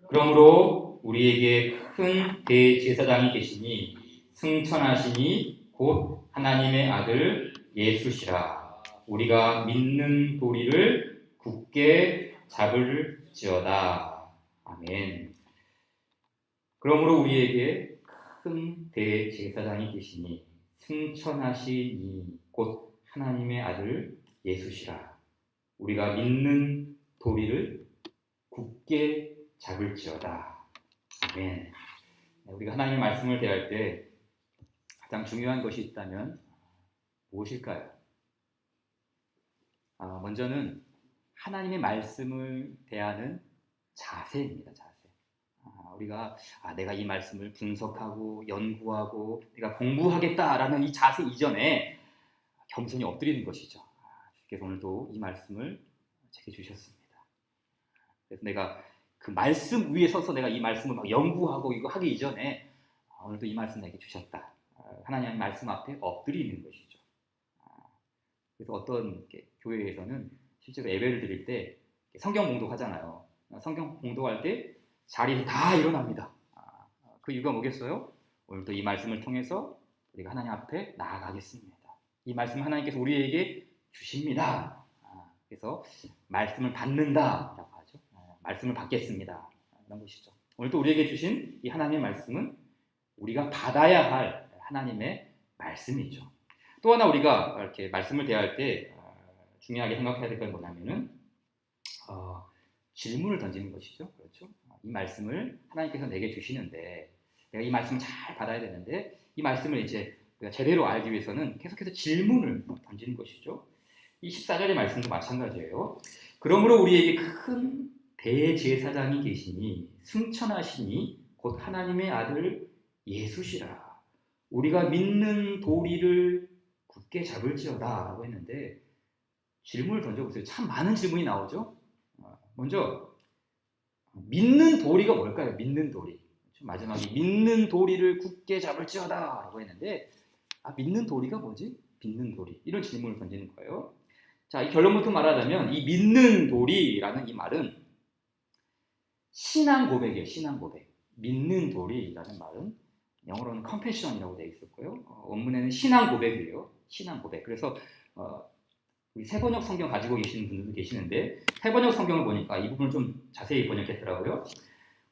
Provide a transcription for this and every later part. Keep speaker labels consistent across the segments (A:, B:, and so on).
A: 그러므로 우리에게 큰 대제사장이 계시니 승천하시니 곧 하나님의 아들 예수시라. 우리가 믿는 도리를 굳게 잡을지어다. 아멘. 그러므로 우리에게 큰 대제사장이 계시니 승천하시니 곧 하나님의 아들 예수시라. 우리가 믿는 도리를 굳게 잡을지어다. 아멘. 우리가 하나님의 말씀을 대할 때 가장 중요한 것이 있다면 무엇일까요? 먼저는 하나님의 말씀을 대하는 자세입니다. 자세. 우리가 내가 이 말씀을 분석하고 연구하고 내가 공부하겠다라는 이 자세 이전에 겸손히 엎드리는 것이죠. 주께서 오늘도 이 말씀을 제게 주셨습니다. 그래서 내가 그 말씀 위에 서서 내가 이 말씀을 막 연구하고 이거 하기 이전에 오늘도 이 말씀 내게 주셨다. 하나님의 말씀 앞에 엎드리는 것이죠. 그래서 어떤 교회에서는 실제로 예배를 드릴 때 성경 봉독하잖아요. 성경 봉독할 때 자리에서 다 일어납니다. 그 이유가 뭐겠어요? 오늘도 이 말씀을 통해서 우리가 하나님 앞에 나아가겠습니다. 이 말씀 하나님께서 우리에게 주십니다. 그래서 말씀을 받는다라고 하죠. 말씀을 받겠습니다. 이런 것이죠. 오늘도 우리에게 주신 이 하나님의 말씀은 우리가 받아야 할 하나님의 말씀이죠. 또 하나 우리가 이렇게 말씀을 대할 때 중요하게 생각해야 될 건 뭐냐면은 질문을 던지는 것이죠. 그렇죠? 이 말씀을 하나님께서 내게 주시는데 내가 이 말씀을 잘 받아야 되는데 이 말씀을 이제 우리가 제대로 알기 위해서는 계속해서 질문을 던지는 것이죠. 이 14절의 말씀도 마찬가지예요. 그러므로 우리에게 큰 대제사장이 계시니 승천하시니 곧 하나님의 아들 예수시라. 우리가 믿는 도리를 굳게 잡을지어다 라고 했는데 질문을 던져보세요. 참 많은 질문이 나오죠. 먼저 믿는 도리가 뭘까요? 믿는 도리. 마지막에 믿는 도리를 굳게 잡을지어다 라고 했는데 믿는 도리가 뭐지? 믿는 도리. 이런 질문을 던지는 거예요. 자, 이 결론부터 말하자면 이 믿는 도리라는 이 말은 신앙 고백이에요. 신앙 고백. 믿는 도리라는 말은 영어로는 confession이라고 되어 있었고요. 원문에는 신앙 고백이에요. 신앙 고백. 그래서 우리 새번역 성경 가지고 계시는 분들도 계시는데 새번역 성경을 보니까 이 부분을 좀 자세히 번역했더라고요.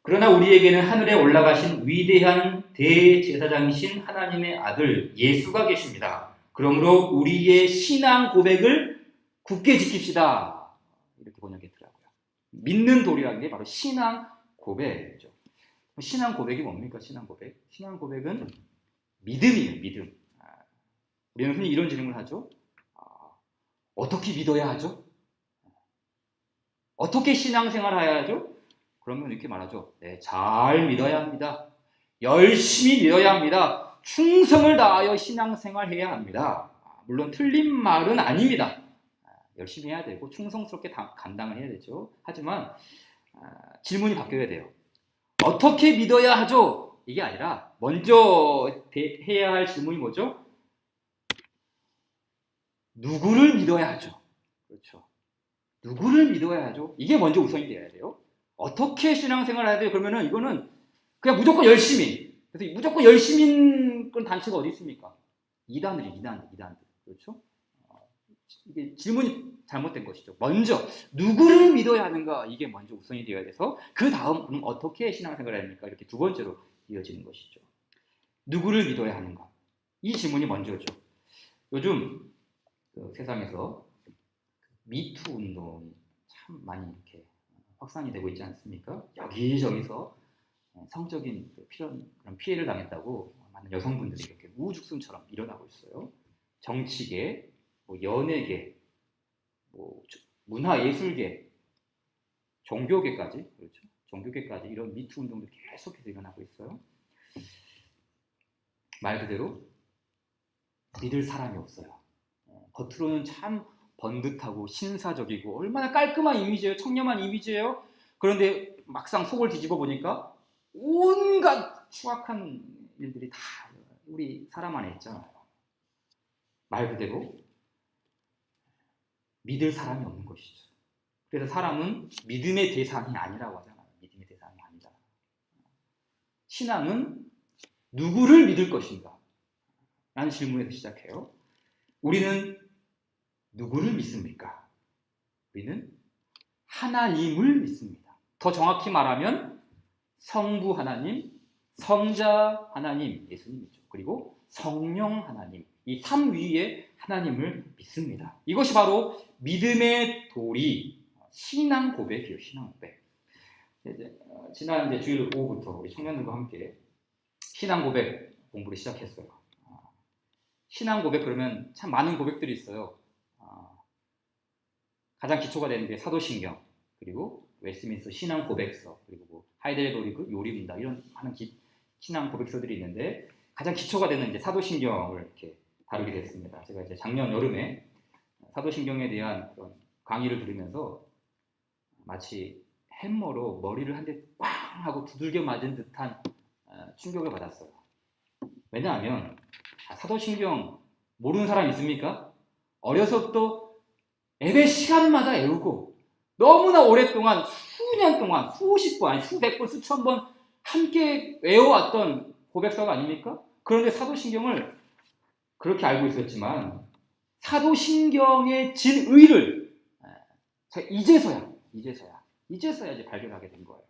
A: 그러나 우리에게는 하늘에 올라가신 위대한 대제사장이신 하나님의 아들 예수가 계십니다. 그러므로 우리의 신앙 고백을 굳게 지킵시다. 이렇게 번역했더라고요. 믿는 도리라는 게 바로 신앙 고백이죠. 신앙 고백이 뭡니까? 신앙 고백. 신앙 고백은 믿음이에요. 믿음. 우리는 흔히 이런 질문을 하죠. 어떻게 믿어야 하죠? 어떻게 신앙생활 해야 하죠? 그러면 이렇게 말하죠. 네, 잘 믿어야 합니다. 열심히 믿어야 합니다. 충성을 다하여 신앙생활 해야 합니다. 물론 틀린 말은 아닙니다. 열심히 해야 되고 충성스럽게 감당을 해야 되죠. 하지만 질문이 바뀌어야 돼요. 어떻게 믿어야 하죠? 이게 아니라 먼저 해야 할 질문이 뭐죠? 누구를 믿어야 하죠? 그렇죠. 누구를 믿어야 하죠? 이게 먼저 우선이 돼야 돼요. 어떻게 신앙생활을 해야 돼요? 그러면은 이거는 그냥 무조건 열심히. 그래서 무조건 열심인 그런 단체가 어디 있습니까? 이단들. 그렇죠? 이게 질문이 잘못된 것이죠. 먼저 누구를 믿어야 하는가? 이게 먼저 우선이 되어야 돼서 그 다음 그럼 어떻게 신앙생활을 해야 합니까? 이렇게 두 번째로 이어지는 것이죠. 누구를 믿어야 하는가? 이 질문이 먼저죠. 요즘 세상에서 미투 운동이 참 많이 이렇게 확산이 되고 있지 않습니까? 여기저기서 성적인 그런 피해를 당했다고 많은 여성분들이 이렇게 우죽순처럼 일어나고 있어요. 정치계, 연예계, 문화예술계, 종교계까지, 그렇죠? 종교계까지 이런 미투 운동도 계속해서 일어나고 있어요. 말 그대로 믿을 사람이 없어요. 겉으로는 참 번듯하고 신사적이고 얼마나 깔끔한 이미지예요. 청렴한 이미지예요. 그런데 막상 속을 뒤집어 보니까 온갖 추악한 일들이 다 우리 사람 안에 있잖아요. 말 그대로 믿을 사람이 없는 것이죠. 그래서 사람은 믿음의 대상이 아니라고 하잖아요. 믿음의 대상이 아니잖아요. 신앙은 누구를 믿을 것인가? 라는 질문에서 시작해요. 우리는 누구를 믿습니까? 우리는 하나님을 믿습니다. 더 정확히 말하면 성부 하나님, 성자 하나님, 예수님이죠. 그리고 성령 하나님, 이 삼위의 하나님을 믿습니다. 이것이 바로 믿음의 도리, 신앙 고백이에요. 신앙 고백. 지난 주일 오후부터 우리 청년들과 함께 신앙 고백 공부를 시작했어요. 신앙 고백 그러면 참 많은 고백들이 있어요. 가장 기초가 되는 게 사도신경, 그리고 웨스트민스터 신앙 고백서, 그리고 뭐 하이델베르그 요리문답 이런 많은 신앙 고백서들이 있는데 가장 기초가 되는 이제 사도신경을 이렇게 다루게 됐습니다. 제가 이제 작년 여름에 사도신경에 대한 그런 강의를 들으면서 마치 햄머로 머리를 한 대 꽝 하고 두들겨 맞은 듯한 충격을 받았어요. 왜냐하면 사도신경 모르는 사람 있습니까? 어려서부터 예배 시간마다 외우고 너무나 오랫동안 수년 동안 수십 번, 아니 수백 번, 수천 번 함께 외워왔던 고백서가 아닙니까? 그런데 사도신경을 그렇게 알고 있었지만 사도신경의 진의를 제가 이제서야 이제 발견하게 된 거예요.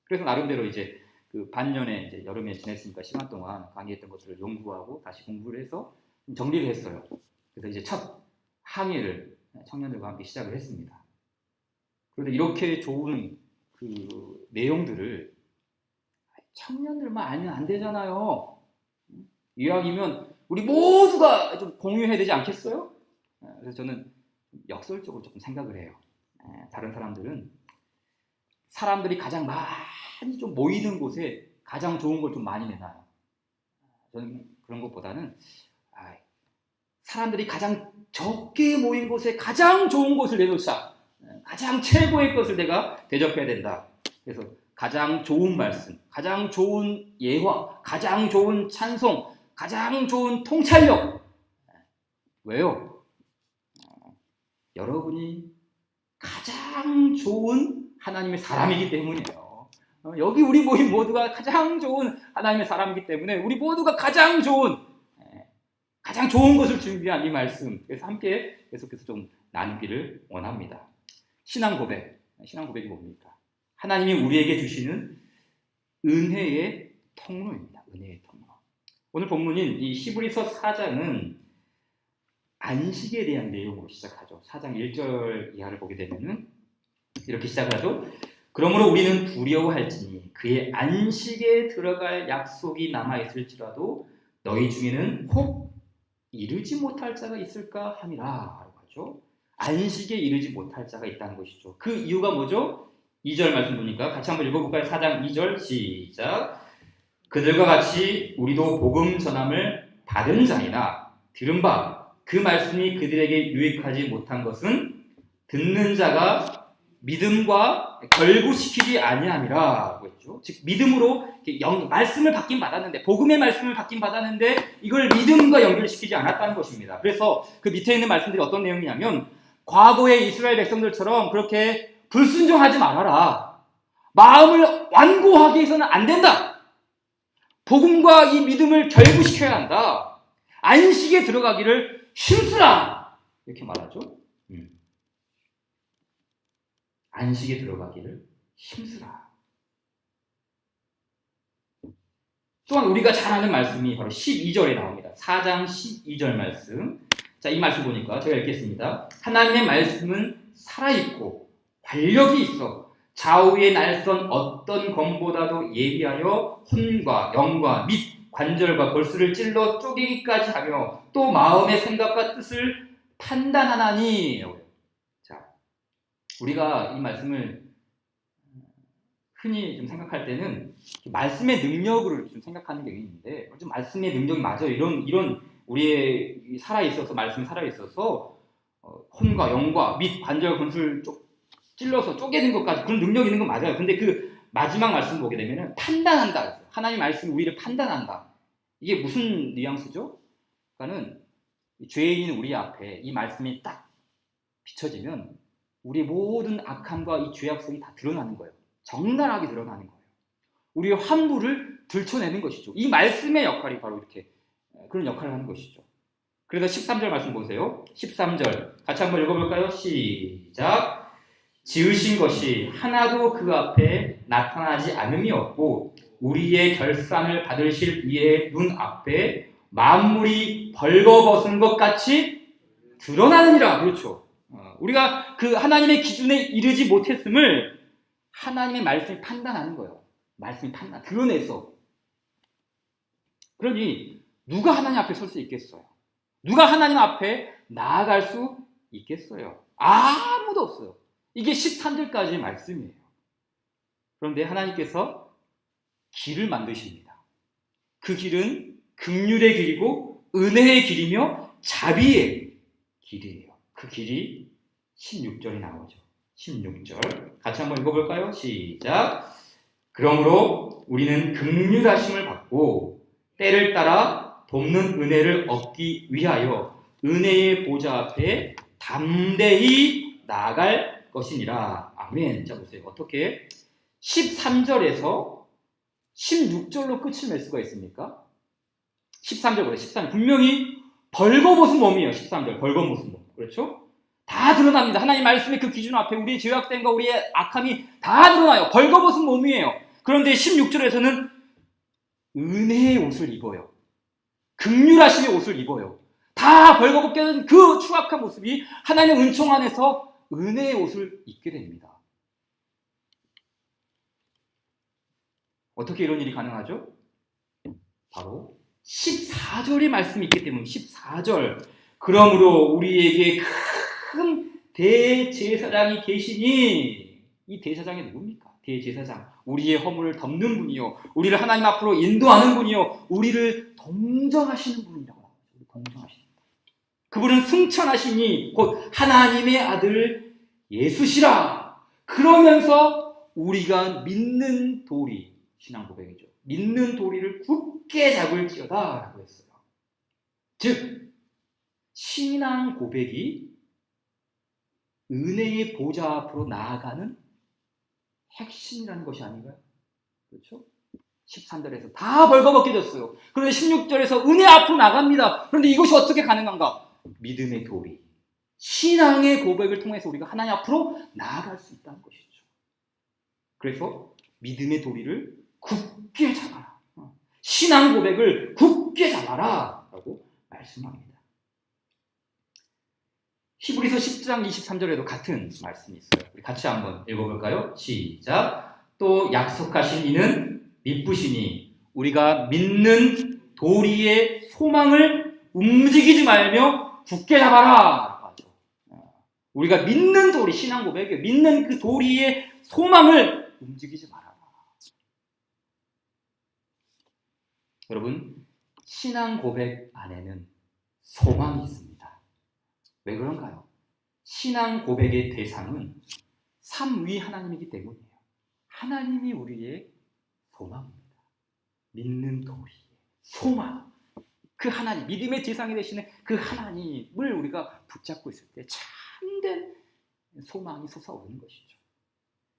A: 그래서 나름대로 이제 그 반년에 이제 여름에 지냈으니까 시간 동안 강의했던 것들을 연구하고 다시 공부를 해서 정리를 했어요. 그래서 이제 첫 항해를 청년들과 함께 시작을 했습니다. 그런데 이렇게 좋은 그 내용들을 청년들만 알면 안 되잖아요. 이왕이면 우리 모두가 좀 공유해야 되지 않겠어요? 그래서 저는 역설적으로 조금 생각을 해요. 다른 사람들은 사람들이 가장 많이 좀 모이는 곳에 가장 좋은 걸 좀 많이 내놔요. 저는 그런 것보다는 사람들이 가장 적게 모인 곳에 가장 좋은 것을 내놓자. 가장 최고의 것을 내가 대접해야 된다. 그래서 가장 좋은 말씀, 가장 좋은 예화, 가장 좋은 찬송, 가장 좋은 통찰력. 왜요? 여러분이 가장 좋은 하나님의 사람이기 때문이에요. 여기 우리 모임 모두가 가장 좋은 하나님의 사람이기 때문에 우리 모두가 가장 좋은 것을 준비한 이 말씀, 그래서 함께 계속해서 좀 나누기를 원합니다. 신앙 고백이 뭡니까? 하나님이 우리에게 주시는 은혜의 통로입니다. 은혜의 통로. 오늘 본문인 이 히브리서 4장은 안식에 대한 내용으로 시작하죠. 4장 1절 이하를 보게 되면은 이렇게 시작을 하죠. 그러므로 우리는 두려워할지니 그의 안식에 들어갈 약속이 남아있을지라도 너희 중에는 혹 이르지 못할 자가 있을까 함이라 라고 하죠. 안식에 이르지 못할 자가 있다는 것이죠. 그 이유가 뭐죠? 2절 말씀 보니까 같이 한번 읽어볼까요? 4장 2절 시작. 그들과 같이 우리도 복음 전함을 받은 자이나 들은 바 그 말씀이 그들에게 유익하지 못한 것은 듣는 자가 믿음과 결부시키지 아니함이라고 했죠. 즉 믿음으로 말씀을 받긴 받았는데, 복음의 말씀을 받긴 받았는데 이걸 믿음과 연결시키지 않았다는 것입니다. 그래서 그 밑에 있는 말씀들이 어떤 내용이냐면, 과거의 이스라엘 백성들처럼 그렇게 불순종하지 말아라. 마음을 완고하게 해서는 안 된다. 복음과 이 믿음을 결부시켜야 한다. 안식에 들어가기를 힘쓰라. 이렇게 말하죠. 안식에 들어가기를 힘쓰라. 또한 우리가 잘 아는 말씀이 바로 12절에 나옵니다. 4장 12절 말씀. 자, 이 말씀 보니까 제가 읽겠습니다. 하나님의 말씀은 살아있고 활력이 있어 좌우의 날선 어떤 검보다도 예비하여 혼과 영과 및 관절과 골수를 찔러 쪼개기까지 하며 또 마음의 생각과 뜻을 판단하나니. 자, 우리가 이 말씀을 흔히 좀 생각할 때는 말씀의 능력으로 좀 생각하는 게 있는데, 좀 말씀의 능력이 맞아요. 이런 우리의 살아있어서, 말씀이 살아있어서 혼과 영과 및 관절 골수를 찔러서 쪼개는 것까지 그런 능력이 있는 건 맞아요. 근데 그 마지막 말씀 보게 되면은 판단한다. 하나님 말씀이 우리를 판단한다. 이게 무슨 뉘앙스죠? 그러니까는 죄인인 우리 앞에 이 말씀이 딱 비춰지면 우리의 모든 악함과 이 죄악성이 다 드러나는 거예요. 적나라하게 드러나는 거예요. 우리의 환부를 들춰내는 것이죠. 이 말씀의 역할이 바로 이렇게 그런 역할을 하는 것이죠. 그래서 13절 말씀 보세요. 13절 같이 한번 읽어볼까요? 시작. 지으신 것이 하나도 그 앞에 나타나지 않음이 없고 우리의 결산을 받으실 이의 눈 앞에 만물이 벌거벗은 것 같이 드러나느니라. 그렇죠. 우리가 그 하나님의 기준에 이르지 못했음을 하나님의 말씀이 판단하는 거예요. 말씀이 드러내서. 그러니 누가 하나님 앞에 설 수 있겠어요? 누가 하나님 앞에 나아갈 수 있겠어요? 아무도 없어요. 이게 13절까지의 말씀이에요. 그런데 하나님께서 길을 만드십니다. 그 길은 긍휼의 길이고 은혜의 길이며 자비의 길이에요. 그 길이 16절이 나오죠. 16절 같이 한번 읽어볼까요? 시작. 그러므로 우리는 긍휼하심을 받고 때를 따라 돕는 은혜를 얻기 위하여 은혜의 보좌 앞에 담대히 나아갈 것이니라. 아멘. 자 보세요. 어떻게 13절에서 16절로 끝을 낼 수가 있습니까? 13절보다 13절 분명히 벌거벗은 몸이에요. 13절 벌거벗은 몸. 그렇죠? 다 드러납니다. 하나님 말씀의 그 기준 앞에 우리의 죄악됨과 우리의 악함이 다 드러나요. 벌거벗은 몸이에요. 그런데 16절에서는 은혜의 옷을 입어요. 긍휼하심의 옷을 입어요. 다 벌거벗게 된 그 추악한 모습이 하나님의 은총 안에서 은혜의 옷을 입게 됩니다. 어떻게 이런 일이 가능하죠? 바로 14절의 말씀이 있기 때문에 14절. 그러므로 우리에게 큰 대제사장이 계시니 이 대제사장이 누굽니까? 대제사장. 우리의 허물을 덮는 분이요. 우리를 하나님 앞으로 인도하는 분이요. 우리를 동정하시는 분이라고 합니다. 동정하시는 분. 그분은 승천하시니 곧 하나님의 아들 예수시라. 그러면서 우리가 믿는 도리, 신앙 고백이죠. 믿는 도리를 굳게 잡을지어다 라고 했어요. 즉 신앙 고백이 은혜의 보좌 앞으로 나아가는 핵심이라는 것이 아닌가요? 그렇죠? 13절에서 다 벌거벗겨졌어요. 그런데 16절에서 은혜 앞으로 나갑니다. 그런데 이것이 어떻게 가능한가? 믿음의 도리, 신앙의 고백을 통해서 우리가 하나님 앞으로 나아갈 수 있다는 것이죠. 그래서 믿음의 도리를 굳게 잡아라. 신앙 고백을 굳게 잡아라 라고 말씀합니다. 히브리서 10장 23절에도 같은 말씀이 있어요. 우리 같이 한번 읽어볼까요? 시작. 또 약속하신 이는 미쁘시니 우리가 믿는 도리의 소망을 움직이지 말며 굳게 잡아라 라고 하죠. 우리가 믿는 도리, 신앙 고백에 믿는 그 도리의 소망을 움직이지 말아라. 여러분, 신앙 고백 안에는 소망이 있습니다. 왜 그런가요? 신앙 고백의 대상은 삼위 하나님이기 때문이에요. 하나님이 우리의 소망입니다. 믿는 도리의 소망. 그 하나님, 믿음의 대상이 되시는 그 하나님을 우리가 붙잡고 있을 때 참된 소망이 솟아오르는 것이죠.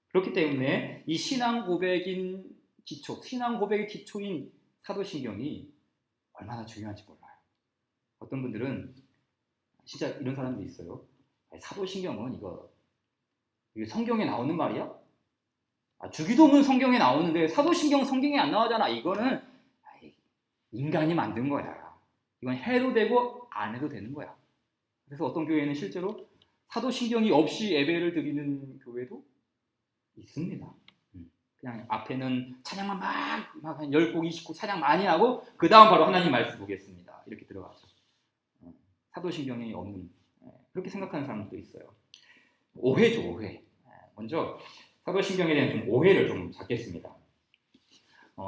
A: 그렇기 때문에 이 신앙 고백인 기초, 신앙 고백의 기초인 사도신경이 얼마나 중요한지 몰라요. 어떤 분들은 진짜 이런 사람도 있어요. 사도신경은 이거 성경에 나오는 말이야? 주기도문 성경에 나오는데 사도신경 성경에 안 나오잖아. 이거는 인간이 만든 거야. 이건 해도 되고 안 해도 되는 거야. 그래서 어떤 교회는 실제로 사도신경이 없이 예배를 드리는 교회도 있습니다. 그냥 앞에는 찬양만 막 한 10곡, 20곡 찬양 많이 하고 그 다음 바로 하나님 말씀 보겠습니다. 이렇게 들어가죠. 사도신경이 없는, 그렇게 생각하는 사람도 있어요. 오해죠, 오해. 먼저 사도신경에 대한 좀 오해를 좀 잡겠습니다.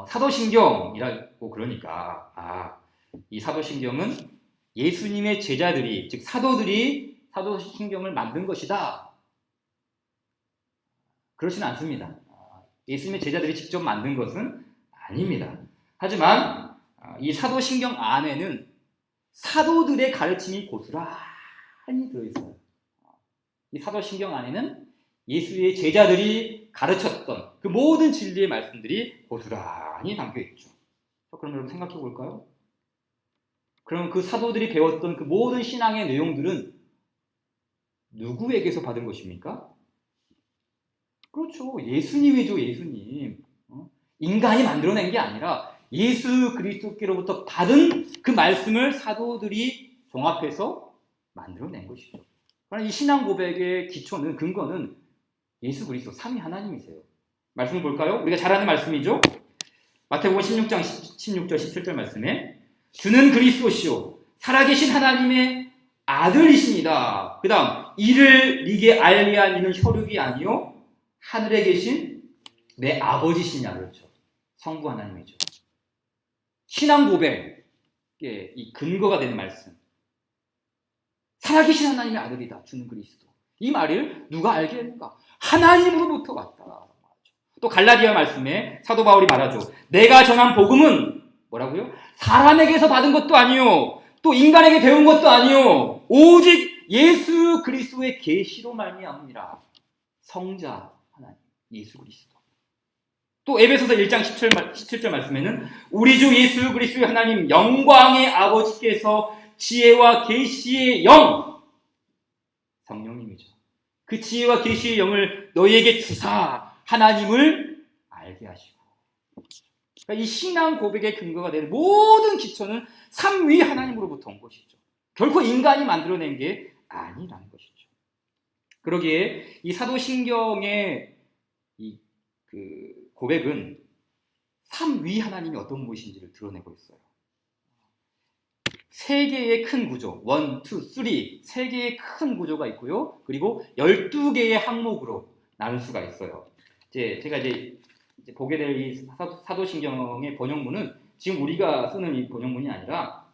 A: 사도신경이라고 그러니까 이 사도신경은 예수님의 제자들이, 즉 사도들이 사도신경을 만든 것이다. 그렇지는 않습니다. 예수님의 제자들이 직접 만든 것은 아닙니다. 하지만 이 사도신경 안에는 사도들의 가르침이 고스란히 들어있어요. 이 사도신경 안에는 예수의 제자들이 가르쳤던 그 모든 진리의 말씀들이 고스란히 담겨 있죠. 그럼 여러분 생각해 볼까요? 그럼 그 사도들이 배웠던 그 모든 신앙의 내용들은 누구에게서 받은 것입니까? 그렇죠. 예수님이죠, 예수님. 인간이 만들어낸 게 아니라 예수 그리스도께로부터 받은 그 말씀을 사도들이 종합해서 만들어낸 것이죠. 그러나 이 신앙 고백의 기초는, 근거는 예수 그리스도 삼위 하나님이세요. 말씀을 볼까요? 우리가 잘 아는 말씀이죠. 마태복음 16장 16절 17절 말씀에 주는 그리스도시요 살아계신 하나님의 아들이십니다. 그 다음 이를 네게 알리한 이는 혈육이 아니요 하늘에 계신 내 아버지시냐. 그렇죠. 성부 하나님이죠. 신앙 고백의 이 근거가 되는 말씀. 살아계신 하나님의 아들이다. 주는 그리스도. 이 말을 누가 알게 했는가? 하나님으로부터 왔다. 또 갈라디아 말씀에 사도 바울이 말하죠. 내가 전한 복음은 뭐라고요? 사람에게서 받은 것도 아니요, 또 인간에게 배운 것도 아니요, 오직 예수 그리스도의 계시로 말미암으니라. 성자 하나님 예수 그리스도. 또 에베소서 1장 17절 말씀에는 우리 주 예수 그리스도의 하나님 영광의 아버지께서 지혜와 계시의 영, 성령님이죠. 그 지혜와 계시의 영을 너희에게 주사 하나님을 알게 하시고. 그러니까 이 신앙 고백의 근거가 되는 모든 기초는 삼위 하나님으로부터 온 것이죠. 결코 인간이 만들어낸 게 아니라는 것이죠. 그러기에 이 사도신경의 이 고백은 삼위 하나님이 어떤 분이신지를 드러내고 있어요. 세 개의 큰 구조, 1, 2, 3, 세 개의 큰 구조가 있고요. 그리고 12개의 항목으로 나눌 수가 있어요. 제가 보게 될 이 사도신경의 번역문은 지금 우리가 쓰는 이 번역문이 아니라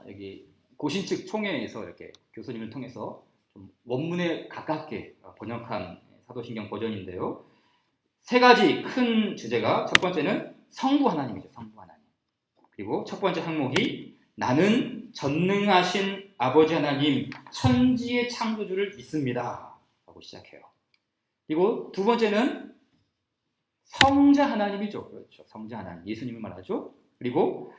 A: 여기 고신 측 총회에서 이렇게 교수님을 통해서 좀 원문에 가깝게 번역한 사도신경 버전인데요. 세 가지 큰 주제가, 첫 번째는 성부 하나님이죠. 성부 하나님. 그리고 첫 번째 항목이 나는 전능하신 아버지 하나님 천지의 창조주를 믿습니다 라고 시작해요. 그리고 두 번째는 성자 하나님이죠. 그렇죠. 성자 하나님, 예수님을 말하죠. 그리고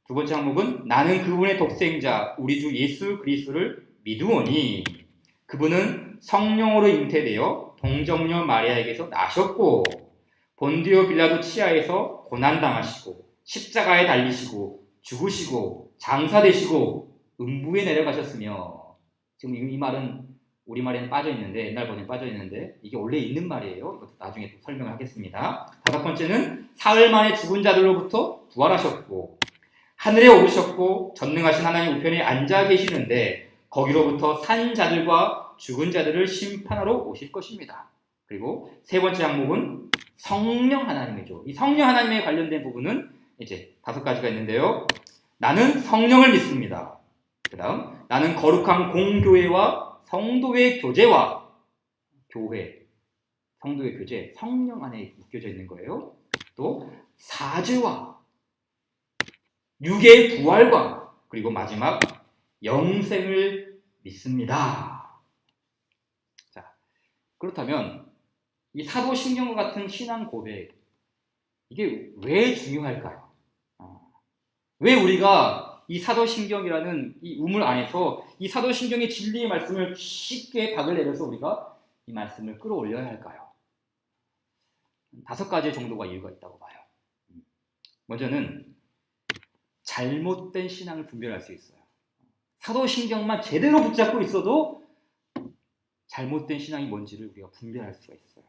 A: 두 번째 항목은 나는 그분의 독생자 우리 주 예수 그리스도를 믿으오니 그분은 성령으로 잉태되어 동정녀 마리아에게서 나셨고 본디오 빌라도 치하에서 고난당하시고 십자가에 달리시고 죽으시고 장사되시고 음부에 내려가셨으며. 지금 이 말은 우리말에는 빠져있는데, 옛날 번역에 빠져있는데 이게 원래 있는 말이에요. 이것도 나중에 또 설명을 하겠습니다. 다섯 번째는 사흘 만에 죽은 자들로부터 부활하셨고 하늘에 오르셨고 전능하신 하나님 우편에 앉아 계시는데 거기로부터 산 자들과 죽은 자들을 심판하러 오실 것입니다. 그리고 세 번째 항목은 성령 하나님이죠. 이 성령 하나님에 관련된 부분은 이제 5가지가 있는데요. 나는 성령을 믿습니다. 그 다음 나는 거룩한 공교회와 성도의 교제와 교회, 성도의 교제, 성령 안에 묶여져 있는 거예요. 또 사죄와 육의 부활과 그리고 마지막 영생을 믿습니다. 자, 그렇다면 이 사도신경과 같은 신앙 고백, 이게 왜 중요할까요? 왜 우리가 이 사도신경이라는 이 우물 안에서 이 사도신경의 진리의 말씀을 쉽게 박을 내려서 우리가 이 말씀을 끌어올려야 할까요? 5가지 정도가 이유가 있다고 봐요. 먼저는 잘못된 신앙을 분별할 수 있어요. 사도신경만 제대로 붙잡고 있어도 잘못된 신앙이 뭔지를 우리가 분별할 수가 있어요.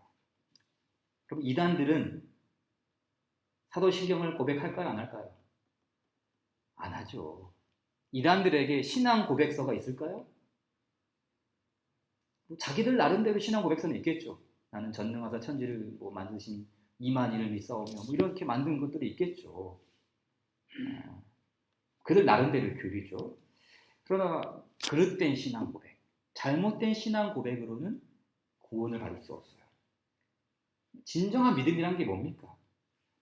A: 그럼 이단들은 사도신경을 고백할까요? 안 할까요? 안 하죠. 이단들에게 신앙 고백서가 있을까요? 자기들 나름대로 신앙 고백서는 있겠죠. 나는 전능하사 천지를 만드신 이만희를 믿사오며 이렇게 만든 것들이 있겠죠. 그들 나름대로 교리죠. 그러나 그릇된 신앙 고백, 잘못된 신앙 고백으로는 구원을 받을 수 없어요. 진정한 믿음이란 게 뭡니까?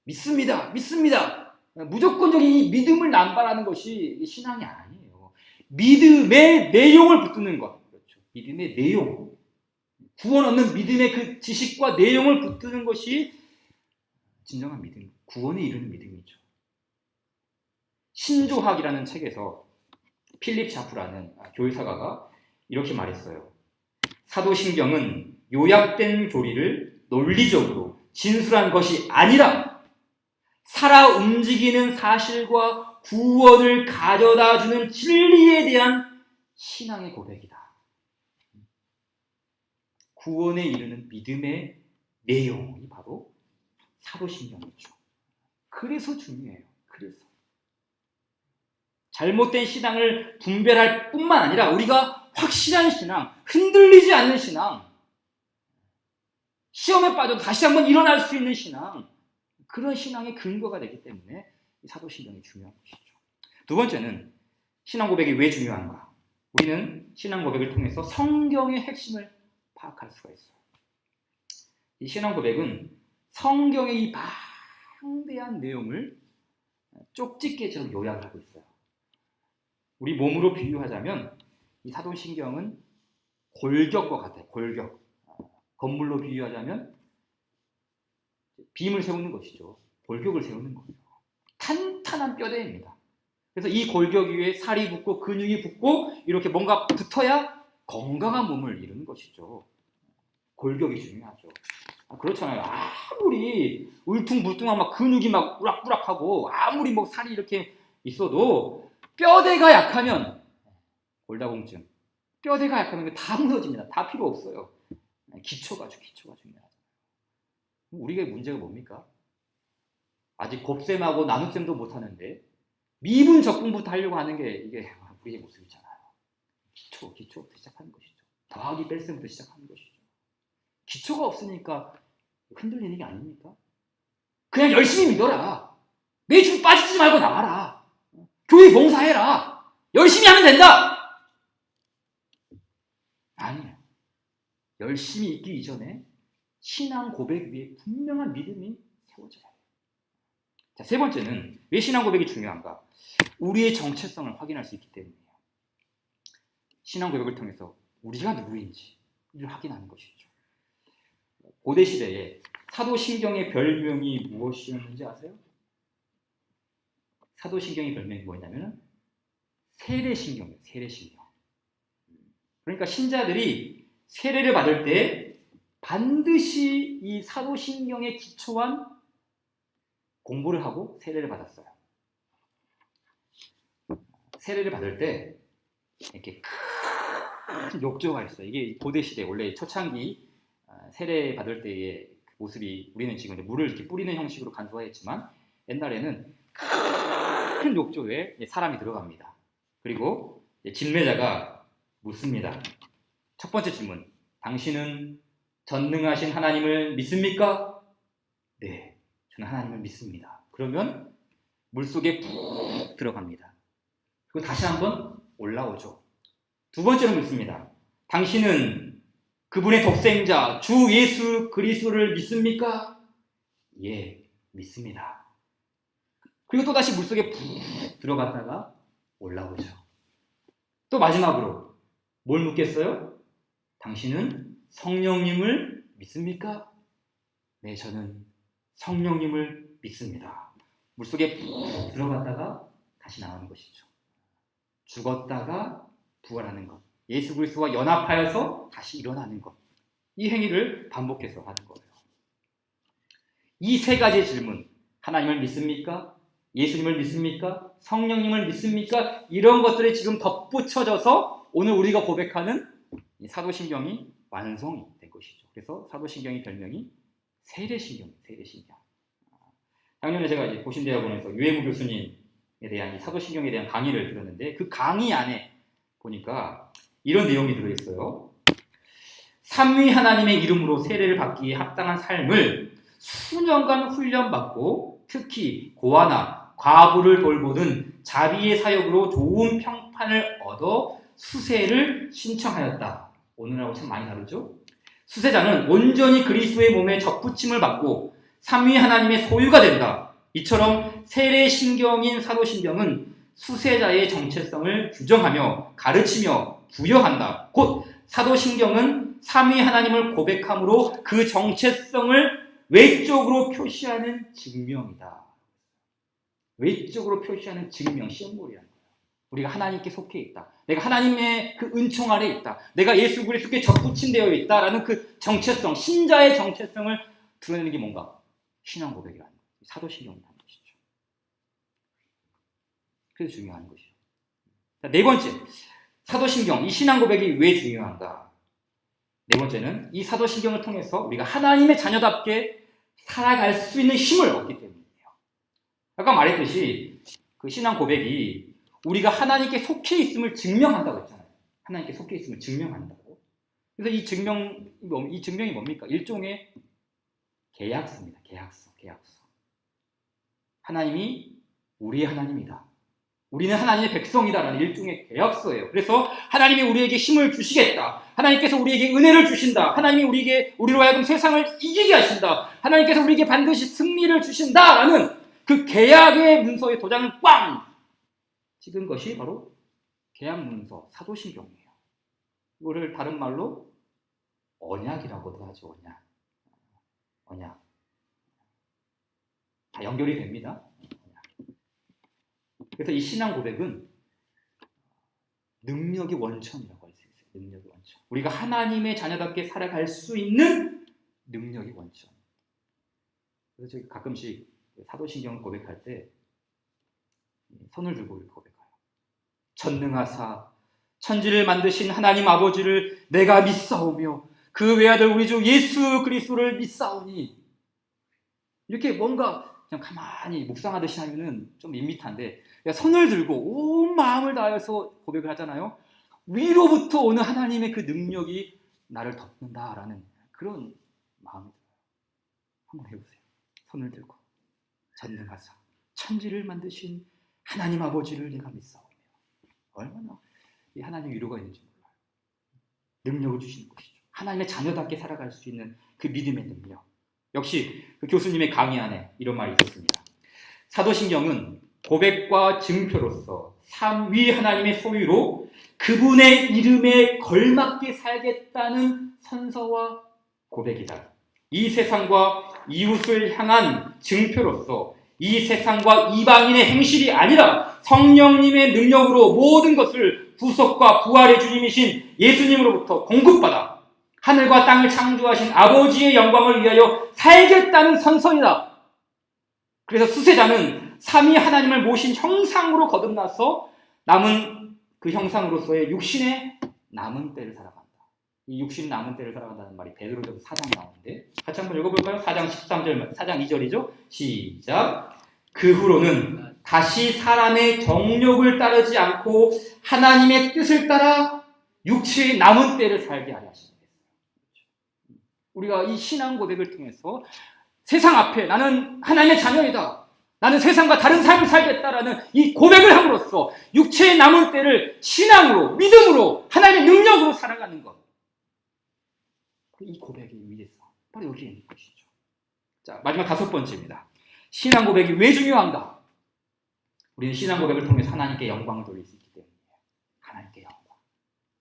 A: 믿습니다. 믿습니다. 무조건적인 이 믿음을 남발하는 것이 신앙이 아니에요. 믿음의 내용을 붙드는 것. 그렇죠. 믿음의 내용. 구원 얻는 믿음의 그 지식과 내용을 붙드는 것이 진정한 믿음, 구원에 이르는 믿음이죠. 신조학이라는 책에서 필립 샤프라는 교회사가가 이렇게 말했어요. 사도신경은 요약된 교리를 논리적으로 진술한 것이 아니라 살아 움직이는 사실과 구원을 가져다주는 진리에 대한 신앙의 고백이다. 구원에 이르는 믿음의 내용이 바로 사도신경이죠. 그래서 중요해요. 그래서 잘못된 신앙을 분별할 뿐만 아니라 우리가 확실한 신앙, 흔들리지 않는 신앙, 시험에 빠져도 다시 한번 일어날 수 있는 신앙, 그런 신앙의 근거가 되기 때문에 이 사도신경이 중요한 것이죠. 두 번째는 신앙 고백이 왜 중요한가? 우리는 신앙 고백을 통해서 성경의 핵심을 파악할 수가 있어요. 이 신앙 고백은 성경의 이 방대한 내용을 쪽집게처럼 요약을 하고 있어요. 우리 몸으로 비유하자면 이 사도신경은 골격과 같아요. 골격. 건물로 비유하자면 빔을 세우는 것이죠. 골격을 세우는 거예요. 탄탄한 뼈대입니다. 그래서 이 골격 위에 살이 붙고 근육이 붙고 이렇게 뭔가 붙어야 건강한 몸을 이루는 것이죠. 골격이 중요하죠. 그렇잖아요. 아무리 울퉁불퉁한 막 근육이 막 우락부락하고 아무리 뭐 살이 이렇게 있어도 뼈대가 약하면 골다공증, 뼈대가 약하면 다 무너집니다. 다 필요 없어요. 기초가 중요하잖아요. 우리가 문제가 뭡니까? 아직 곱셈하고 나눗셈도 못하는데 미분 적분부터 하려고 하는 게 이게 우리의 모습이잖아요. 기초부터 시작하는 것이죠. 더하기 뺄셈부터 시작하는 것이죠. 기초가 없으니까 흔들리는 게 아닙니까? 그냥 열심히 믿어라. 매주 빠지지 말고 나와라. 교회 봉사해라. 열심히 하면 된다. 아니에요. 열심히 있기 이전에 신앙 고백 위에 분명한 믿음이 세워져야 해요. 자, 세 번째는 왜 신앙 고백이 중요한가? 우리의 정체성을 확인할 수 있기 때문이에요. 신앙 고백을 통해서 우리가 누구인지 이를 확인하는 것이죠. 고대 시대에 사도신경의 별명이 무엇이었는지 아세요? 사도신경의 별명이 뭐냐면 세례신경이에요. 세례신경. 그러니까 신자들이 세례를 받을 때 반드시 이 사도신경에 기초한 공부를 하고 세례를 받았어요. 세례를 받을 때 이렇게 큰 욕조가 있어요. 이게 고대 시대 원래 초창기 세례 받을 때의 모습이 우리는 지금 물을 이렇게 뿌리는 형식으로 간소화했지만 옛날에는 큰 욕조에 사람이 들어갑니다. 그리고 진례자가 묻습니다. 첫 번째 질문. 당신은 전능하신 하나님을 믿습니까? 네, 저는 하나님을 믿습니다. 그러면 물속에 푹 들어갑니다. 그리고 다시 한번 올라오죠. 두 번째로 묻습니다. 당신은 그분의 독생자 주 예수 그리스도를 믿습니까? 예, 믿습니다. 그리고 또 다시 물속에 푹 들어갔다가 올라오죠. 또 마지막으로 뭘 묻겠어요? 당신은 성령님을 믿습니까? 네, 저는 성령님을 믿습니다. 물속에 푹 들어갔다가 다시 나오는 것이죠. 죽었다가 부활하는 것. 예수 그리스도와 연합하여서 다시 일어나는 것. 이 행위를 반복해서 하는 거예요. 이 세 가지 질문. 하나님을 믿습니까? 예수님을 믿습니까? 성령님을 믿습니까? 이런 것들이 지금 덧붙여져서 오늘 우리가 고백하는 사도신경이 완성이 된 것이죠. 그래서 사도신경의 별명이 세례신경이에요. 세례신경. 작년에 제가 이제 고신대학원에서 유해무 교수님에 대한 이 사도신경에 대한 강의를 들었는데 그 강의 안에 보니까 이런 내용이 들어있어요. 삼위 하나님의 이름으로 세례를 받기에 합당한 삶을 수년간 훈련받고 특히 고아나 과부를 돌보는 자비의 사역으로 좋은 평판을 얻어 수세를 신청하였다. 오늘하고 참 많이 다르죠? 수세자는 온전히 그리스도의 몸에 접붙임을 받고 삼위 하나님의 소유가 된다. 이처럼 세례신경인 사도신경은 수세자의 정체성을 규정하며 가르치며 부여한다. 곧 사도신경은 삼위 하나님을 고백함으로 그 정체성을 외적으로 표시하는 증명이다. 외적으로 표시하는 증명, 심볼이라는 거예요. 우리가 하나님께 속해 있다. 내가 하나님의 그 은총 아래 있다. 내가 예수 그리스도께 접붙임되어 있다라는 그 정체성, 신자의 정체성을 드러내는 게 뭔가? 신앙 고백이라는 거예요. 사도신경이라는 것이죠. 그래서 중요한 것이죠. 네 번째, 사도신경, 이 신앙 고백이 왜 중요한가? 네 번째는 이 사도신경을 통해서 우리가 하나님의 자녀답게 살아갈 수 있는 힘을 얻기 때문이에요. 아까 말했듯이 그 신앙 고백이 우리가 하나님께 속해 있음을 증명한다고 했잖아요. 하나님께 속해 있음을 증명한다고. 그래서 이 증명이 뭡니까? 일종의 계약서입니다. 계약서. 하나님이 우리의 하나님이다. 우리는 하나님의 백성이다라는 일종의 계약서예요. 그래서 하나님이 우리에게 힘을 주시겠다. 하나님께서 우리에게 은혜를 주신다. 하나님이 우리로 하여금 세상을 이기게 하신다. 하나님께서 우리에게 반드시 승리를 주신다라는 그 계약의 문서의 도장을 꽝 찍은 것이 바로 계약문서, 사도신경이에요. 이거를 다른 말로 언약이라고도 하죠. 언약. 다 연결이 됩니다. 그래서 이 신앙 고백은 능력의 원천이라고 할 수 있어요. 능력의 원천. 우리가 하나님의 자녀답게 살아갈 수 있는 능력의 원천. 그래서 저희 가끔씩 사도신경을 고백할 때 손을 들고 이렇게 고백해요. 전능하사 천지를 만드신 하나님 아버지를 내가 믿사오며 그 외아들 우리 주 예수 그리스도를 믿사오니. 이렇게 뭔가 그냥 가만히 묵상하듯이 하면은 좀 밋밋한데 손을 들고 온 마음을 다해서 고백을 하잖아요. 위로부터 오는 하나님의 그 능력이 나를 덮는다라는 그런 마음이 들어요. 한번 해보세요. 손을 들고 전능하사 천지를 만드신 하나님 아버지를 내가 믿사오며. 얼마나 이 하나님 위로가 있는지 몰라요. 능력을 주시는 것이죠. 하나님의 자녀답게 살아갈 수 있는 그 믿음의 능력. 역시 그 교수님의 강의 안에 이런 말이 있었습니다. 사도신경은 고백과 증표로서 삼위 하나님의 소유로 그분의 이름에 걸맞게 살겠다는 선서와 고백이다. 이 세상과 이웃을 향한 증표로서 이 세상과 이방인의 행실이 아니라 성령님의 능력으로 모든 것을 구속과 부활의 주님이신 예수님으로부터 공급받아 하늘과 땅을 창조하신 아버지의 영광을 위하여 살겠다는 선서이다. 그래서 수세자는 삼위 하나님을 모신 형상으로 거듭나서 남은 그 형상으로서의 육신의 남은 때를 살아간다. 이 육신 남은 때를 살아간다는 말이 베드로전서 4장에 나오는데 같이 한번 읽어볼까요? 4장 13절, 4장 2절이죠. 시작. 그 후로는 다시 사람의 정욕을 따르지 않고 하나님의 뜻을 따라 육체의 남은 때를 살게 하려 하시다. 우리가 이 신앙 고백을 통해서 세상 앞에 나는 하나님의 자녀이다. 나는 세상과 다른 삶을 살겠다라는 이 고백을 함으로써 육체의 남은 때를 신앙으로, 믿음으로, 하나님의 능력으로 살아가는 것. 이 고백의 위에서 바로 여기에 있는 것이죠. 자, 마지막 5번째입니다. 신앙 고백이 왜 중요한가? 우리는 신앙 고백을 통해서 하나님께 영광을 돌릴 수 있기 때문이에요. 하나님께 영광.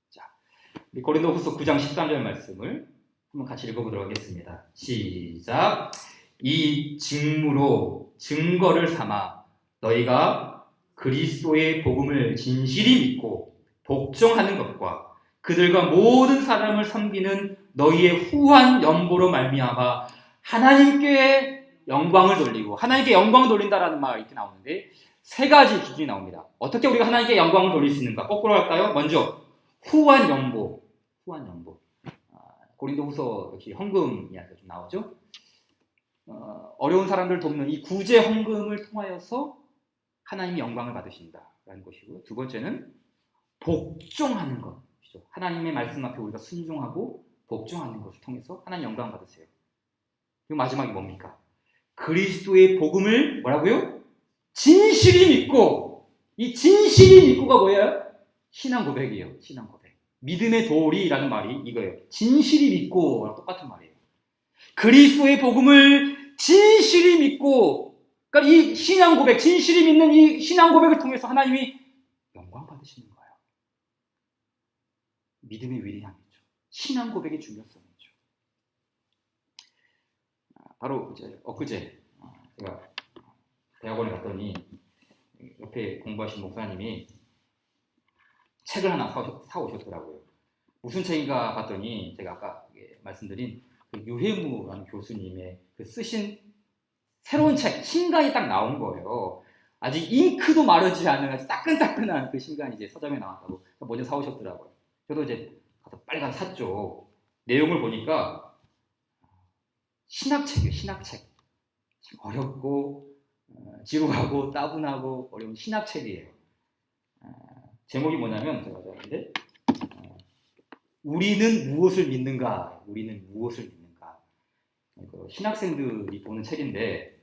A: 자, 우리 고린도후서 9장 13절 말씀을 한번 같이 읽어보도록 하겠습니다. 시작. 이 직무로 증거를 삼아 너희가 그리스도의 복음을 진실히 믿고 복종하는 것과 그들과 모든 사람을 섬기는 너희의 후한 연보로 말미암아 하나님께 영광을 돌리고, 하나님께 영광을 돌린다라는 말이 이렇게 나오는데 3가지 기준이 나옵니다. 어떻게 우리가 하나님께 영광을 돌릴 수 있는가? 거꾸로 할까요? 먼저 후한 연보. 고린도후서 역시 헌금 이야기가 좀 나오죠. 어려운 사람들 돕는 이 구제 헌금을 통하여서 하나님이 영광을 받으신다라는 것이고요. 두 번째는 복종하는 것이죠. 하나님의 말씀 앞에 우리가 순종하고 복종하는 것을 통해서 하나님 영광을 받으세요. 그리고 마지막이 뭡니까? 그리스도의 복음을 뭐라고요? 진실히 믿고. 이 진실히 믿고가 뭐예요? 신앙 고백이에요. 신앙 고백. 믿음의 도리라는 말이 이거예요. 진실히 믿고랑 똑같은 말이에요. 그리스도의 복음을 진실히 믿고, 그러니까 이 신앙 고백, 진실히 믿는 이 신앙 고백을 통해서 하나님이 영광 받으시는 거예요. 믿음의 위대함이죠. 신앙 고백의 중요성이죠. 바로 이제 엊그제 제가 대학원에 갔더니 옆에 공부하신 목사님이 책을 하나 사오셨더라고요. 무슨 책인가 봤더니 제가 아까 말씀드린 그 유해무라는 교수님의 그 쓰신 새로운 책, 신간이 딱 나온 거예요. 아직 잉크도 마르지 않은 아주 따끈따끈한 그 신간이 이제 서점에 나왔다고 먼저 사오셨더라고요. 저도 이제 가서 빨리 가서 샀죠. 내용을 보니까 신학책이에요, 신학책. 어렵고 지루하고 따분하고 어려운 신학책이에요. 제목이 뭐냐면 제가 적었는데 우리는 무엇을 믿는가? 우리는 무엇을 믿는가? 신학생들이 보는 책인데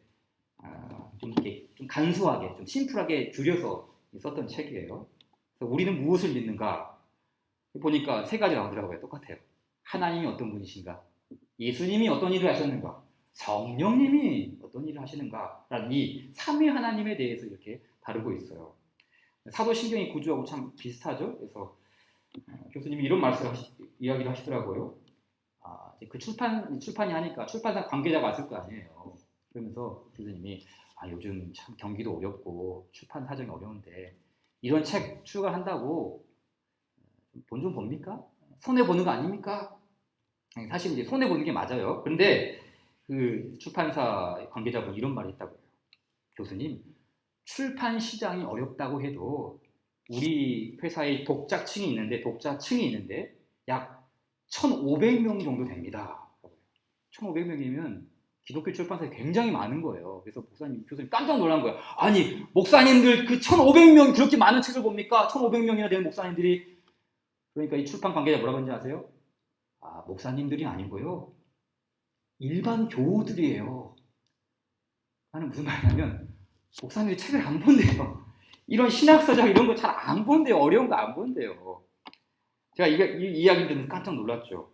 A: 좀 이렇게 좀 간소하게, 좀 심플하게 줄여서 썼던 책이에요. 그래서 우리는 무엇을 믿는가? 보니까 세 가지 나오더라고요. 똑같아요. 하나님이 어떤 분이신가? 예수님이 어떤 일을 하셨는가? 성령님이 어떤 일을 하시는가? 라는 이 삼위 하나님에 대해서 이렇게 다루고 있어요. 사도신경의 구조하고 참 비슷하죠. 그래서 교수님이 이런 이야기를 하시더라고요. 그 출판이 하니까 출판사 관계자가 왔을 거 아니에요. 그러면서 교수님이 요즘 참 경기도 어렵고 출판 사정이 어려운데 이런 책 출간한다고 돈 좀 법니까? 손해 보는 거 아닙니까? 사실 이제 손해 보는 게 맞아요. 그런데 그 출판사 관계자분 이런 말을 했다고 해요. 교수님, 출판 시장이 어렵다고 해도 우리 회사에 독자층이 있는데 약 1,500명 정도 됩니다. 1,500명이면 기독교 출판사에 굉장히 많은 거예요. 그래서 교수님 깜짝 놀란 거예요. 아니, 목사님들 그 1,500명 그렇게 많은 책을 봅니까? 1,500명이나 되는 목사님들이. 그러니까 이 출판 관계자 뭐라고 하는지 아세요? 목사님들이 아니고요. 일반 교우들이에요. 나는 무슨 말이냐면 목사님들이 책을 안 본대요. 이런 신학서적 이런 거 잘 안 본대요. 어려운 거 안 본대요. 제가 이 이야기 듣는 깜짝 놀랐죠.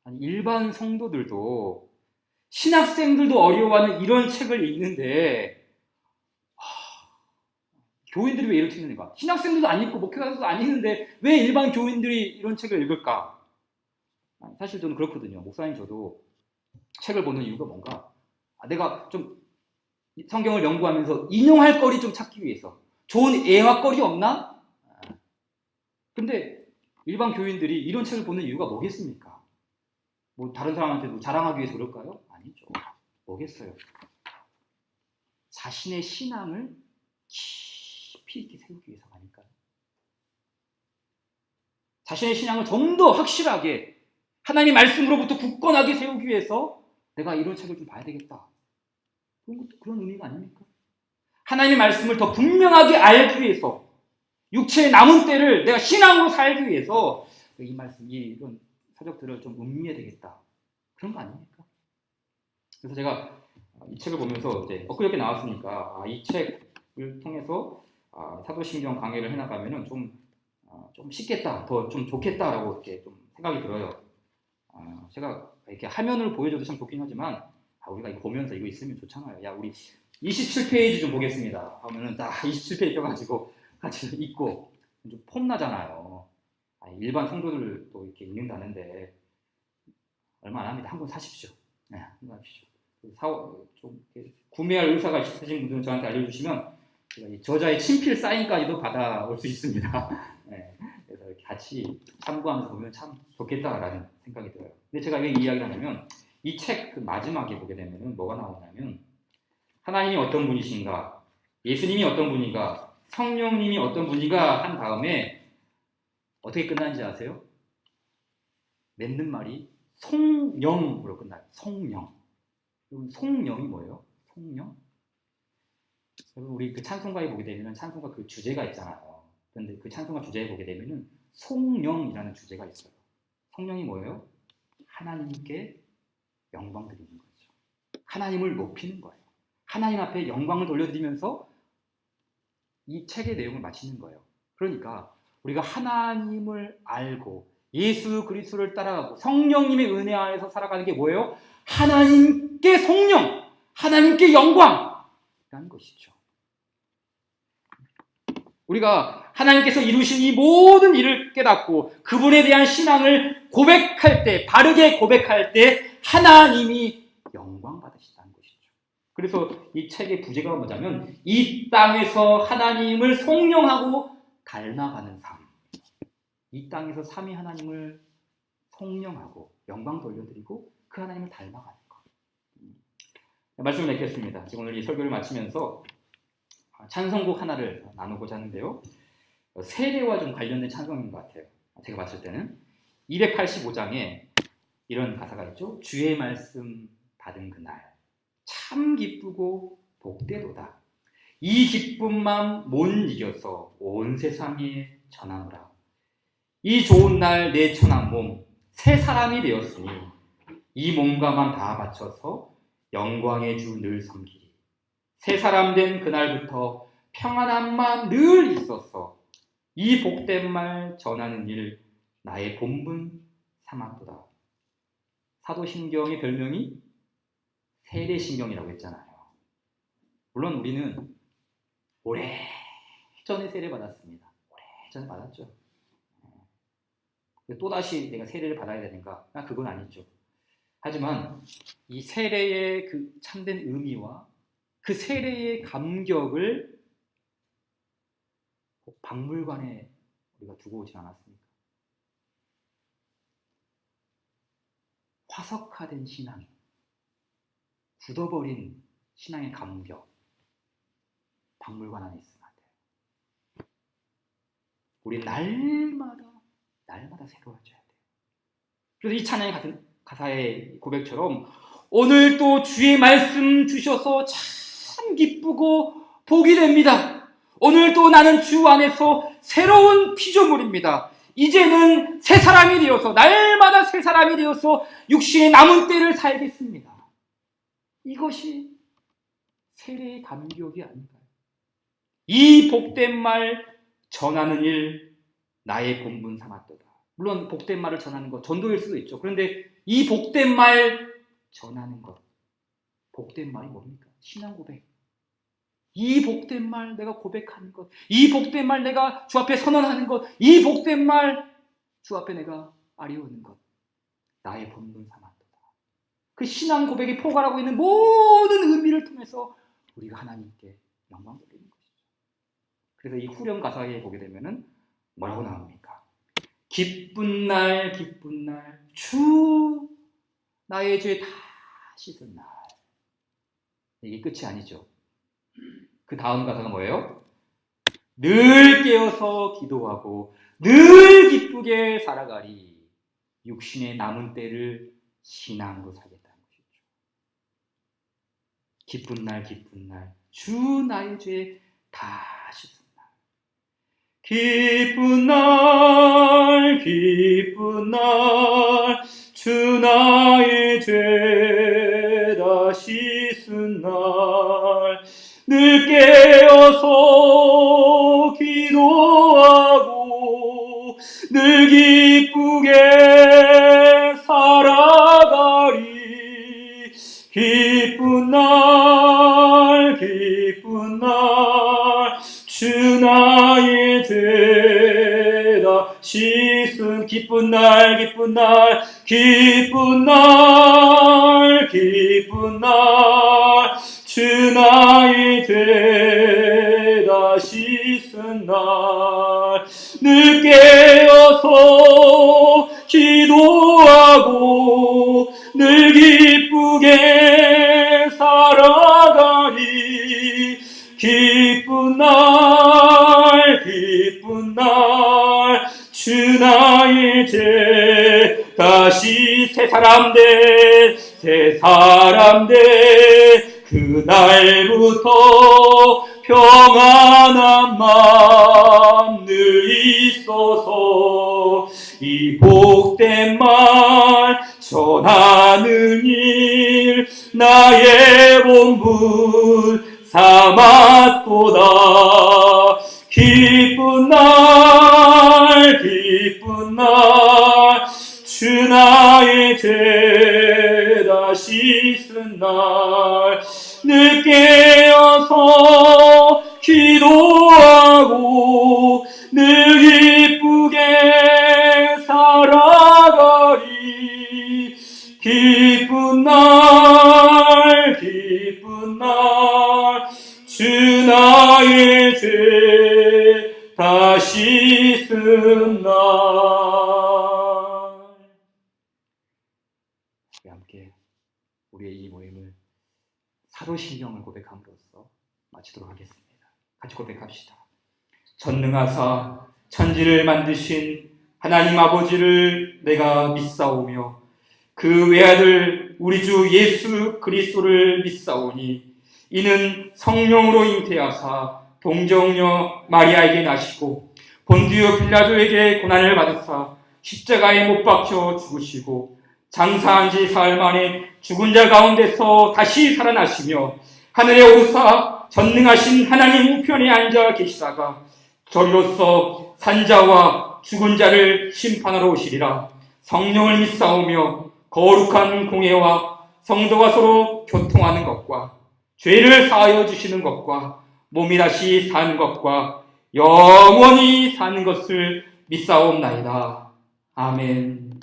A: 아니, 일반 성도들도 신학생들도 어려워하는 이런 책을 읽는데 교인들이 왜 이런 책을 읽는가? 신학생들도 안 읽고 목회자들도 안 읽는데 왜 일반 교인들이 이런 책을 읽을까? 사실 저는 그렇거든요. 목사님 저도 책을 보는 이유가 뭔가 내가 좀 성경을 연구하면서 인용할 거리 좀 찾기 위해서 좋은 애화거리 없나? 근데 일반 교인들이 이런 책을 보는 이유가 뭐겠습니까? 뭐 다른 사람한테 자랑하기 위해서 그럴까요? 아니죠. 뭐겠어요? 자신의 신앙을 깊이 있게 세우기 위해서가 아닐까요? 자신의 신앙을 좀 더 확실하게 하나님 말씀으로부터 굳건하게 세우기 위해서 내가 이런 책을 좀 봐야 되겠다. 그런 의미가 아닙니까? 하나님의 말씀을 더 분명하게 알기 위해서 육체의 남은 때를 내가 신앙으로 살기 위해서 이 말씀, 이런 서적들을 좀 음미해야 되겠다. 그런 거 아닙니까? 그래서 제가 이 책을 보면서 이제 엊그저께 나왔으니까 이 책을 통해서 사도신경 강의를 해나가면은 좀 쉽겠다, 더 좀 좋겠다라고 이렇게 좀 생각이 들어요. 제가 이렇게 화면을 보여줘도 참 좋긴 하지만 우리가 이거 보면서 이거 있으면 좋잖아요. 야, 우리 27페이지 좀 보겠습니다. 하면은 딱 27페이지 펴가지고 같이 읽고 좀 폼나잖아요. 일반 성도들도 이렇게 읽는다는데 얼마 안 합니다. 한번 사십시오. 네, 한번 사십시오. 좀 구매할 의사가 있으신 분들은 저한테 알려주시면 제가 이 저자의 친필 사인까지도 받아올 수 있습니다. 네, 그래서 이렇게 같이 참고하면서 보면 참 좋겠다라는 생각이 들어요. 근데 제가 왜 이 이야기를 하냐면 이 책 그 마지막에 보게 되면은 뭐가 나오냐면 하나님이 어떤 분이신가, 예수님이 어떤 분인가, 성령님이 어떤 분인가 한 다음에 어떻게 끝나는지 아세요? 맺는 말이 송영으로 끝나요. 송영. 송영이 뭐예요? 송영? 우리 그 찬송가에 보게 되면 찬송가 그 주제가 있잖아요. 그런데 그 찬송가 주제에 보게 되면은 송영이라는 주제가 있어요. 성령이 뭐예요? 하나님께 영광 드리는 거죠. 하나님을 높이는 거예요. 하나님 앞에 영광을 돌려드리면서 이 책의 내용을 마치는 거예요. 그러니까 우리가 하나님을 알고 예수 그리스도를 따라가고 성령님의 은혜 안에서 살아가는 게 뭐예요? 하나님께 성령, 하나님께 영광이라는 것이죠. 우리가 하나님께서 이루신 이 모든 일을 깨닫고 그분에 대한 신앙을 고백할 때, 바르게 고백할 때 하나님이 영광 받으시다는 것이죠. 그래서 이 책의 부제가 뭐냐면 이 땅에서 하나님을 성령하고 닮아가는 삶. 이 땅에서 삼위 하나님을 성령하고 영광 돌려드리고 그 하나님을 닮아가는 것. 말씀을 맺겠습니다. 지금 오늘 이 설교를 마치면서 찬송곡 하나를 나누고자 하는데요. 세례와 좀 관련된 찬송인 것 같아요. 제가 봤을 때는 285장에 이런 가사가 있죠. 주의 말씀 받은 그날 참 기쁘고 복되도다. 이 기쁜 맘 못 이겨서 온 세상에 전하노라. 이 좋은 날 내 천한 몸 새 사람이 되었으니 이 몸과 맘 다 바쳐서 영광의 주 늘 섬기리. 새 사람 된 그날부터 평안한 마음 늘 있었어. 이 복된 말 전하는 일 나의 본분 삼았도다. 사도신경의 별명이 세례신경이라고 했잖아요. 물론 우리는 오래전에 세례 받았습니다. 오래전에 받았죠. 또다시 내가 세례를 받아야 되는가? 그건 아니죠. 하지만 이 세례의 그 참된 의미와 그 세례의 감격을 꼭 박물관에 우리가 두고 오지 않았습니까? 화석화된 신앙, 굳어버린 신앙의 감격, 박물관 안에 있으면 안 돼요. 우리 날마다 새로워져야 돼요. 그래서 이 찬양의 같은 가사의 고백처럼 오늘 또 주의 말씀 주셔서 참 기쁘고 복이 됩니다. 오늘 또 나는 주 안에서 새로운 피조물입니다. 이제는 새 사람이 되어서 날마다 새 사람이 되어서 육신의 남은 때를 살겠습니다. 이것이 세례의 감격이 아닌가요? 이 복된 말 전하는 일 나의 본분 삼았도다. 물론 복된 말을 전하는 것 전도일 수도 있죠. 그런데 이 복된 말 전하는 것, 복된 말이 뭡니까? 신앙 고백. 이 복된 말 내가 고백하는 것, 이 복된 말 내가 주 앞에 선언하는 것, 이 복된 말 주 앞에 내가 아뢰오는 것, 나의 본분 삼았도다. 그 신앙 고백이 포괄하고 있는 모든 의미를 통해서 우리가 하나님께 영광 돌리는 것이죠. 그래서 이 후렴 가사에 보게 되면은 뭐라고 나옵니까? 기쁜 날 주 나의 죄 다 씻은 날. 이게 끝이 아니죠. 그 다음 가사가 뭐예요? 늘 깨어서 기도하고 늘 기쁘게 살아가리. 육신의 남은 때를 신앙으로 살겠다는 것이죠. 기쁜 날 주 나의 죄 다 씻은 날. 기쁜 날 주 나의 죄 다 씻은 날. 늘 깨어서 기도하고 늘 기쁘게 살아가리. 기쁜 날 주 나의 죄 다 씻은. 기쁜 날 주 나의 죄 다 씻은 날. 늘 깨어서 기도하고 늘 기쁘게 살아가리. 기쁜 날 주 나의 죄 다시 새 사람 돼 그날부터 평안한 마음 늘 있어서 이 복된 말 전하는 일 나의 본분 삼았도다. 기쁜 날 주 나의 죄 다 씻은 날. 늘 깨어서 기도하고 늘 기쁜 날 주 나의 죄 다 씻은 날. 우리 함께 우리의 이 모임을 사도신경을 고백함으로써 마치도록 하겠습니다. 같이 고백합시다. 전능하사 천지를 만드신 하나님 아버지를 내가 믿사오며 그 외아들 우리 주 예수 그리스도를 믿사오니 이는 성령으로 잉태하사 동정녀 마리아에게 나시고 본디오 빌라도에게 고난을 받으사 십자가에 못 박혀 죽으시고 장사한 지 사흘 만에 죽은 자 가운데서 다시 살아나시며 하늘에 오르사 전능하신 하나님 우편에 앉아 계시다가 저리로서 산자와 죽은 자를 심판하러 오시리라. 성령을 믿사오며 거룩한 공회와 성도가 서로 교통하는 것과 죄를 사하여 주시는 것과 몸이 다시 사는 것과 영원히 사는 것을 믿사옵나이다. 아멘.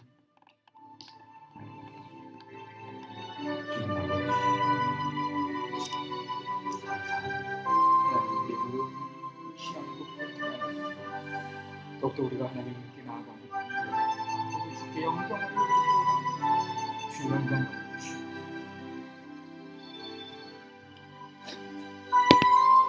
A: 더욱더 우리가 하나님께 나아가고 주께 영광을 주의 영광